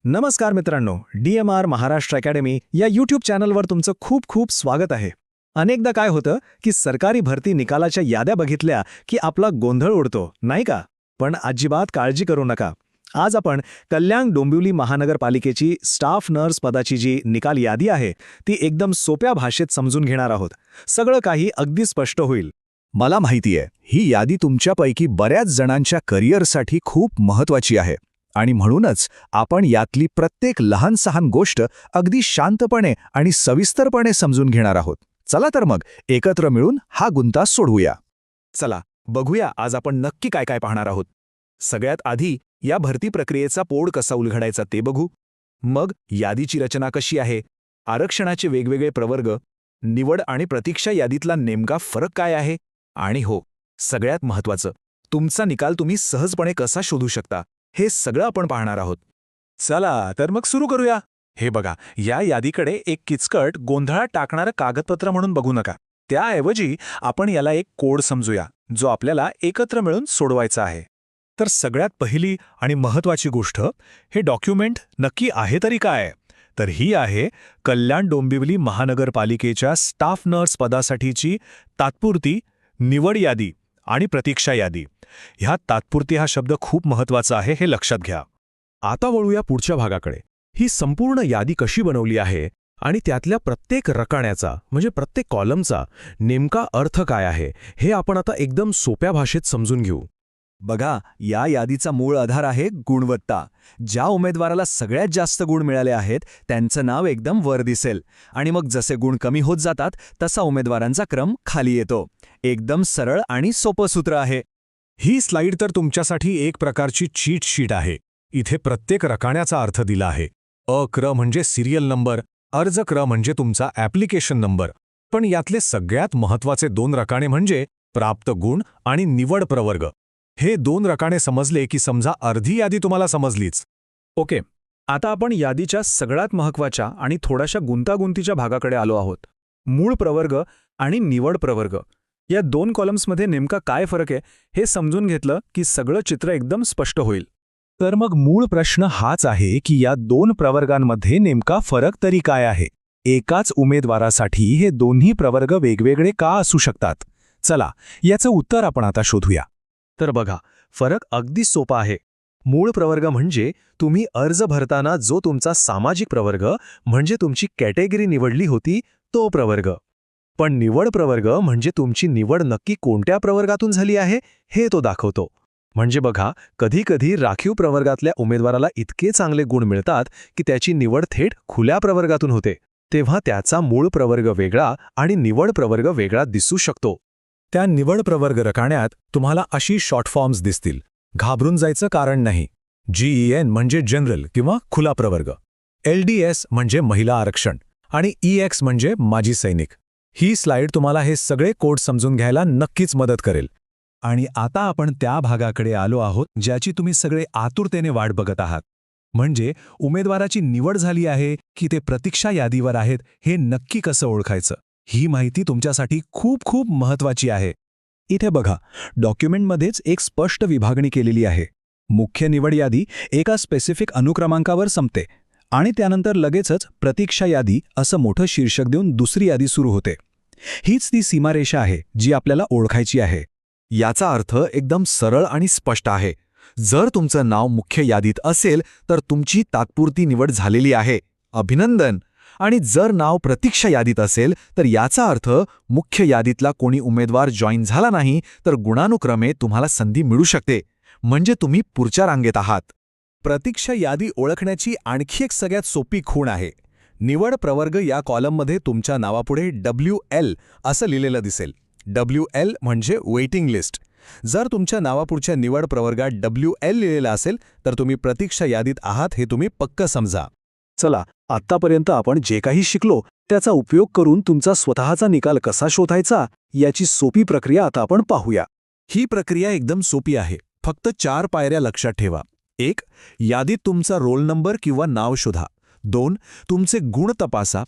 नमस्कार मित्रांनो, DMR Maharashtra academy या यूट्यूब चॅनलवर तुमचं खूप खूप स्वागत आहे. अनेकदा काय होतं की सरकारी भरती निकालाच्या याद्या बघितल्या की आपला गोंधळ उडतो, नाही का? पण अजिबात काळजी करू नका. आज आपण कल्याण डोंबिवली महानगरपालिकेची स्टाफ नर्स पदाची जी निकाल यादी आहे ती एकदम सोप्या भाषेत समजून घेणार आहोत. सगळं काही अगदी स्पष्ट होईल. मला माहितीये, ही यादी तुमच्यापैकी बऱ्याच जणांच्या करिअरसाठी खूप महत्वाची आहे आणि म्हणूनच आपण यातली प्रत्येक लहान-सहान गोष्ट अगदी शांतपणे आणि सविस्तरपणे समजून घेणार आहोत. चला तर मग एकत्र मिळून हा गुंता सोडवूया. चला बघूया आज आपण नक्की काय काय पाहणार आहोत. सगळ्यात आधी या भरती प्रक्रियेचा पोड कसा उलगडायचा ते बघू. मग यादीची रचना कशी आहे, आरक्षणाचे वेगवेगळे प्रवर्ग, निवड आणि प्रतीक्षा यादीतला नेमका फरक काय आहे, आणि हो, सगळ्यात महत्त्वाचं, तुमचा निकाल तुम्ही सहजपणे कसा शोधू शकता, हे सगळं आपण पाहणार आहोत. चला तर मग सुरू करूया. हे बघा, या यादीकडे एक किचकट गोंधळात टाकणारं कागदपत्र म्हणून बघू नका. त्याऐवजी आपण याला एक कोड समजूया, जो आपल्याला एकत्र मिळून सोडवायचा आहे. तर सगळ्यात पहिली आणि महत्त्वाची गोष्ट, हे डॉक्युमेंट नक्की आहे तरी काय? तर ही आहे कल्याण डोंबिवली महानगरपालिकेच्या स्टाफ नर्स पदासाठीची तात्पुरती निवड यादी आणि प्रतीक्षा यादी. ह्या तात्पुरती हा शब्द खूप महत्त्वाचा आहे, हे लक्षात घ्या. आता वळूया पुढच्या भागाकडे. ही संपूर्ण यादी कशी बनवली आहे आणि त्यातल्या प्रत्येक रकान्याचा म्हणजे प्रत्येक कॉलमचा नेमका अर्थ काय आहे, हे आपण आता एकदम सोप्या भाषेत समजून घेऊ. बघा, या यादीचा मूळ आधार आहे गुणवत्ता. ज्या उमेदवाराला सगळ्यात जास्त गुण मिळाले आहेत त्यांचं नाव एकदम वर दिसेल आणि मग जसे गुण कमी होत जातात तसा उमेदवारांचा क्रम खाली येतो. एकदम सरळ आणि सोपं सूत्र आहे. ही स्लाईड तर तुमच्यासाठी एक प्रकारची चीट शीट आहे. इथे प्रत्येक रकान्याचा अर्थ दिला आहे. क्रम म्हणजे सिरियल नंबर, अर्ज क्रम म्हणजे तुमचा ॲप्लिकेशन नंबर. पण यातले सगळ्यात महत्त्वाचे दोन रकाने म्हणजे प्राप्त गुण आणि निवड प्रवर्ग. हे दोन रकाने समजले की समजा अर्धी यादी तुम्हाला समजलीच. ओके, आता आपण यादीच्या सगळ्यात महत्त्वाच्या आणि थोड्याशा गुंतागुंतीच्या भागाकडे आलो आहोत. मूळ प्रवर्ग आणि निवड प्रवर्ग या दोन कॉलम्समध्ये नेमका काय फरक आहे हे समजून घेतलं की सगळं चित्र एकदम स्पष्ट होईल. तर मग मूळ प्रश्न हाच आहे की या दोन प्रवर्गांमध्ये नेमका फरक तरी काय आहे? एकाच उमेदवारासाठी हे दोन्ही प्रवर्ग वेगवेगळे का असू शकतात? चला, याचं उत्तर आपण आता शोधूया. तर बघा, फरक अगदी सोपा आहे. मूळ प्रवर्ग म्हणजे तुम्ही अर्ज भरताना जो तुमचा सामाजिक प्रवर्ग म्हणजे तुमची कॅटेगरी निवडली होती तो प्रवर्ग. पण निवड प्रवर्ग म्हणजे तुमची निवड नक्की कोणत्या प्रवर्गातून झाली आहे हे तो दाखवतो. म्हणजे बघा, कधीकधी राखीव प्रवर्गातल्या उमेदवाराला इतके चांगले गुण मिळतात की त्याची निवड थेट खुल्या प्रवर्गातून होते. तेव्हा त्याचा मूळ प्रवर्ग वेगळा आणि निवड प्रवर्ग वेगळा दिसू शकतो. त्या निवड प्रवर्ग रकान्यात तुम्हाला अशी शॉर्ट फॉर्म्स दिसतील. घाबरून जायचं कारण नाही. GEN म्हणजे जनरल किंवा खुला प्रवर्ग, LDS म्हणजे महिला आरक्षण आणि EX म्हणजे माजी सैनिक. ही स्लाईड तुम्हाला हे सगळे कोड समजून घ्यायला नक्कीच मदत करेल. आणि आता आपण त्या भागाकडे आलो आहोत ज्याची तुम्ही सगळे आतुरतेने वाट बघत आहात. म्हणजे उमेदवाराची निवड झाली आहे की ते प्रतीक्षा यादीवर आहेत हे नक्की कसं ओळखायचं. ही माहिती तुमच्यासाठी खूप खूप महत्त्वाची आहे. इथे बघा, डॉक्युमेंटमध्येच एक स्पष्ट विभागणी केलेली आहे. मुख्य निवड यादी एका स्पेसिफिक अनुक्रमांकावर संपते आणि त्यानंतर लगेचच प्रतीक्षा यादी असं मोठं शीर्षक देऊन दुसरी यादी सुरू होते. हीच ती सीमारेषा आहे जी आपल्याला ओळखायची आहे. याचा अर्थ एकदम सरळ आणि स्पष्ट आहे. जर तुमचं नाव मुख्य यादीत असेल तर तुमची तात्पुरती निवड झालेली आहे, अभिनंदन. आणि जर नाव प्रतीक्षा यादीत असेल तर याचा अर्थ मुख्य यादीतला कोणी उमेदवार जॉईन झाला नाही तर गुणानुक्रमे तुम्हाला संधी मिळू शकते, म्हणजे तुम्ही पुढच्या रांगेत आहात. प्रतीक्षा यादी ओळखण्याची आणखी एक सगळ्यात सोपी खूण आहे. निवड प्रवर्ग या कॉलममध्ये तुमच्या नावापुढे WL असं लिहिलेलं दिसेल. WL म्हणजे वेटिंग लिस्ट. जर तुमच्या नावापुढच्या निवड प्रवर्गात WL लिहिलेलं असेल तर तुम्ही प्रतीक्षा यादीत आहात हे तुम्ही पक्क समजा. चला, आत्तापर्यंत आपण जे काही शिकलो त्याचा उपयोग करून तुमचा स्वतःचा निकाल कसा शोधायचा याची सोपी प्रक्रिया आता आपण पाहूया. ही प्रक्रिया एकदम सोपी आहे. फक्त 4 पायऱ्या लक्षात ठेवा. 1. यादीत तुमचा रोल नंबर किंवा नाव शोधा. 2. तुमचे गुण तपासा.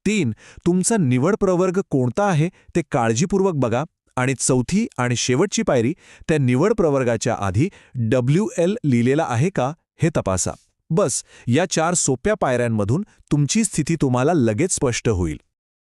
3. तुमचा निवड प्रवर्ग कोणता आहे ते काळजीपूर्वक बघा. आणि चौथी आणि शेवटची पायरी, त्या निवड प्रवर्गाच्या आधी WL लिहिलेला आहे का हे तपासा. बस या 4 सोप्या पायऱ्यांमधून तुमची स्थिती तुम्हाला लगेच स्पष्ट होईल.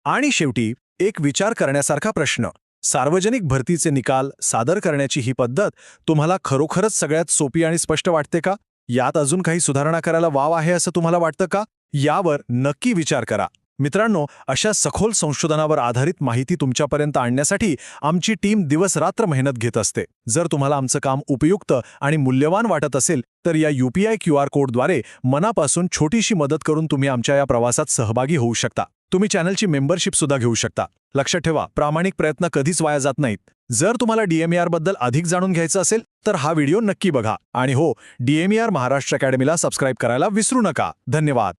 आणि शेवटी एक विचार करण्यासारखा प्रश्न. सार्वजनिक भरतीचे निकाल सादर करण्याची ही पद्धत तुम्हाला खरोखरच सगळ्यात सोपी आणि स्पष्ट वाटते का? यात अजून काही सुधारणा करायला वाव आहे असं तुम्हाला वाटतं का? यावर नक्की विचार करा. मित्रांनो, अशा सखोल संशोधनावर आधारित माहिती तुमच्यापर्यंत आणण्यासाठी आमची टीम दिवस-रात्र मेहनत घेत असते. जर तुम्हाला आमचं काम उपयुक्त आणि मूल्यवान वाटत असेल तर या UPI QR कोडद्वारे मनापासून छोटीशी मदत करून तुम्ही आमच्या या प्रवासात सहभागी होऊ शकता. तुम्ही चॅनलची मेंबरशिप सुद्धा घेऊ शकता. लक्षात ठेवा, प्रामाणिक प्रयत्न कधीच वाया जात नाहीत. जर तुम्हाला DMER बद्दल अधिक जाणून घ्यायचं असेल तर हा व्हिडिओ नक्की बघा. आणि हो, DMER महाराष्ट्र अकॅडमीला सबस्क्राईब करायला विसरू नका. धन्यवाद.